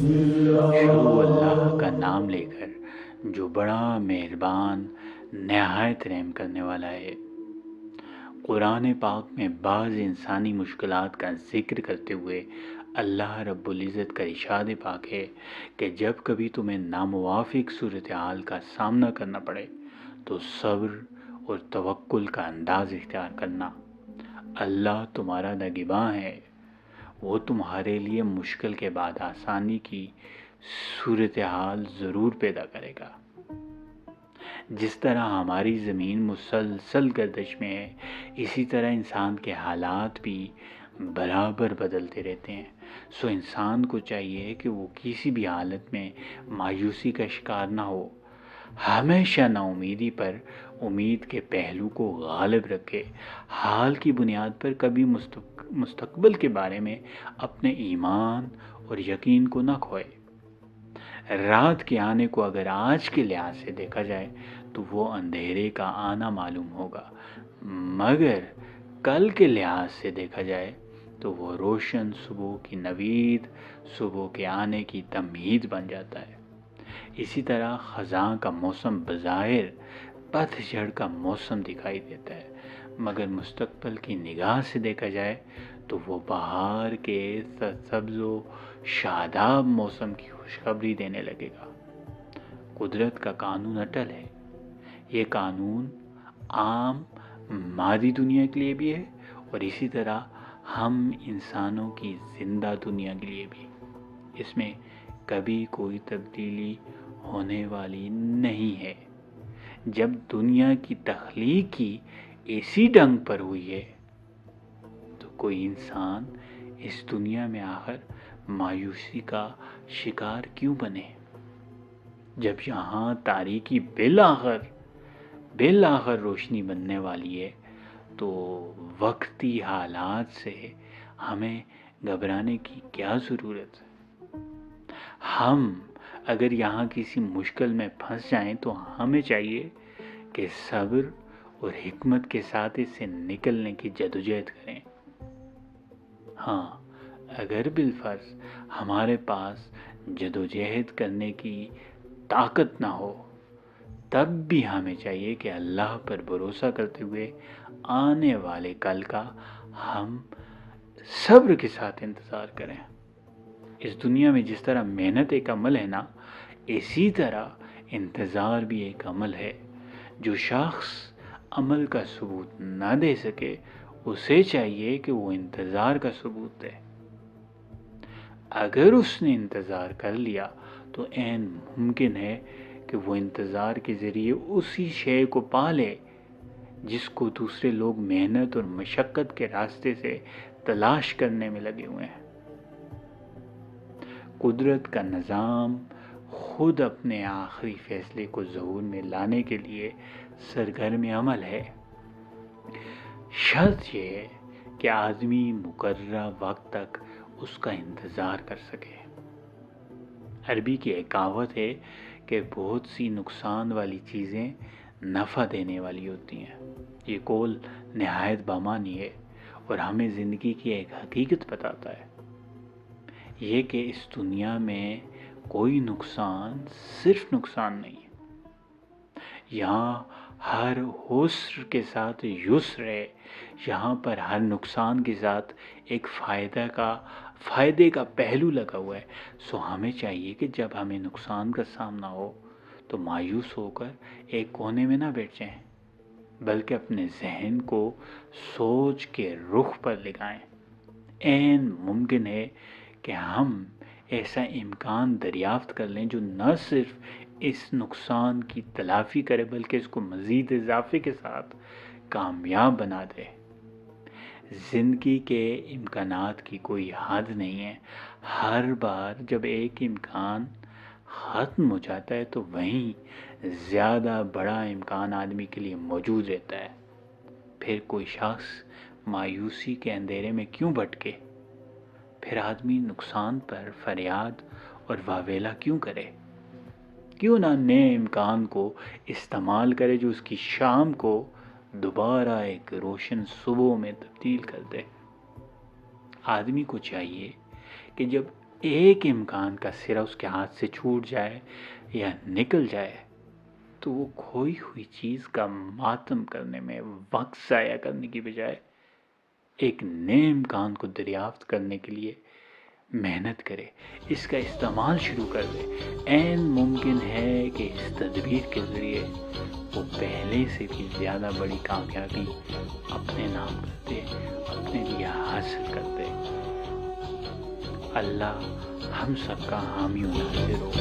شروع اللہ کا نام لے کر جو بڑا مہربان نہایت رحم کرنے والا ہے۔ قرآن پاک میں بعض انسانی مشکلات کا ذکر کرتے ہوئے اللہ رب العزت کا ارشاد پاک ہے کہ جب کبھی تمہیں ناموافق صورتحال کا سامنا کرنا پڑے تو صبر اور توکل کا انداز اختیار کرنا۔ اللہ تمہارا نگہباں ہے، وہ تمہارے لیے مشکل کے بعد آسانی کی صورتحال ضرور پیدا کرے گا۔ جس طرح ہماری زمین مسلسل گردش میں ہے، اسی طرح انسان کے حالات بھی برابر بدلتے رہتے ہیں۔ سو انسان کو چاہیے کہ وہ کسی بھی حالت میں مایوسی کا شکار نہ ہو، ہمیشہ نا امیدی پر امید کے پہلو کو غالب رکھے، حال کی بنیاد پر کبھی مستقبل کے بارے میں اپنے ایمان اور یقین کو نہ کھوئے۔ رات کے آنے کو اگر آج کے لحاظ سے دیکھا جائے تو وہ اندھیرے کا آنا معلوم ہوگا، مگر کل کے لحاظ سے دیکھا جائے تو وہ روشن صبح کی نوید، صبح کے آنے کی تمہید بن جاتا ہے۔ اسی طرح خزاں کا موسم بظاہر پتھ جھڑ کا موسم دکھائی دیتا ہے، مگر مستقبل کی نگاہ سے دیکھا جائے تو وہ بہار کے سبز و شاداب موسم کی خوشخبری دینے لگے گا۔ قدرت کا قانون اٹل ہے، یہ قانون عام مادی دنیا کے لیے بھی ہے اور اسی طرح ہم انسانوں کی زندہ دنیا کے لیے بھی۔ اس میں کبھی کوئی تبدیلی ہونے والی نہیں ہے۔ جب دنیا کی تخلیق کی اسی ڈھنگ پر ہوئی ہے تو کوئی انسان اس دنیا میں آخر مایوسی کا شکار کیوں بنے؟ جب یہاں تاریکی بالآخر روشنی بننے والی ہے تو وقتی حالات سے ہمیں گھبرانے کی کیا ضرورت ہے؟ ہم اگر یہاں کسی مشکل میں پھنس جائیں تو ہمیں چاہیے کہ صبر اور حکمت کے ساتھ اس سے نکلنے کی جدوجہد کریں۔ ہاں، اگر بالفرض ہمارے پاس جدوجہد کرنے کی طاقت نہ ہو تب بھی ہمیں چاہیے کہ اللہ پر بھروسہ کرتے ہوئے آنے والے کل کا ہم صبر کے ساتھ انتظار کریں۔ اس دنیا میں جس طرح محنت ایک عمل ہے نا، اسی طرح انتظار بھی ایک عمل ہے۔ جو شخص عمل کا ثبوت نہ دے سکے اسے چاہیے کہ وہ انتظار کا ثبوت دے۔ اگر اس نے انتظار کر لیا تو عین ممکن ہے کہ وہ انتظار کے ذریعے اسی شے کو پا لے جس کو دوسرے لوگ محنت اور مشقت کے راستے سے تلاش کرنے میں لگے ہوئے ہیں۔ قدرت کا نظام خود اپنے آخری فیصلے کو ظہور میں لانے کے لیے سرگرم عمل ہے۔ شرط یہ ہے کہ آدمی مقررہ وقت تک اس کا انتظار کر سکے۔ عربی کی ایک کہاوت ہے کہ بہت سی نقصان والی چیزیں نفع دینے والی ہوتی ہیں۔ یہ قول نہایت بامعنی ہے اور ہمیں زندگی کی ایک حقیقت بتاتا ہے، یہ کہ اس دنیا میں کوئی نقصان صرف نقصان نہیں ہے۔ یہاں ہر عسر کے ساتھ یسر ہے، یہاں پر ہر نقصان کے ساتھ ایک فائدے کا پہلو لگا ہوا ہے۔ سو ہمیں چاہیے کہ جب ہمیں نقصان کا سامنا ہو تو مایوس ہو کر ایک کونے میں نہ بیٹھ جائیں، بلکہ اپنے ذہن کو سوچ کے رخ پر لگائیں۔ عین ممکن ہے کہ ہم ایسا امکان دریافت کر لیں جو نہ صرف اس نقصان کی تلافی کرے بلکہ اس کو مزید اضافے کے ساتھ کامیاب بنا دے۔ زندگی کے امکانات کی کوئی حد نہیں ہے۔ ہر بار جب ایک امکان ختم ہو جاتا ہے تو وہیں زیادہ بڑا امکان آدمی کے لیے موجود رہتا ہے۔ پھر کوئی شخص مایوسی کے اندھیرے میں کیوں بھٹکے؟ پھر آدمی نقصان پر فریاد اور واویلا کیوں کرے؟ کیوں نہ نئے امکان کو استعمال کرے جو اس کی شام کو دوبارہ ایک روشن صبح میں تبدیل کر دے؟ آدمی کو چاہیے کہ جب ایک امکان کا سرا اس کے ہاتھ سے چھوٹ جائے یا نکل جائے تو وہ کھوئی ہوئی چیز کا ماتم کرنے میں وقت ضائع کرنے کی بجائے ایک نئے امکان کو دریافت کرنے کے لیے محنت کرے، اس کا استعمال شروع کر دے۔ عین ممکن ہے کہ اس تدبیر کے ذریعے وہ پہلے سے بھی زیادہ بڑی کامیابی اپنے نام کر دے، اپنے لیے حاصل کر دے۔ اللہ ہم سب کا حامی و ناصر ہو۔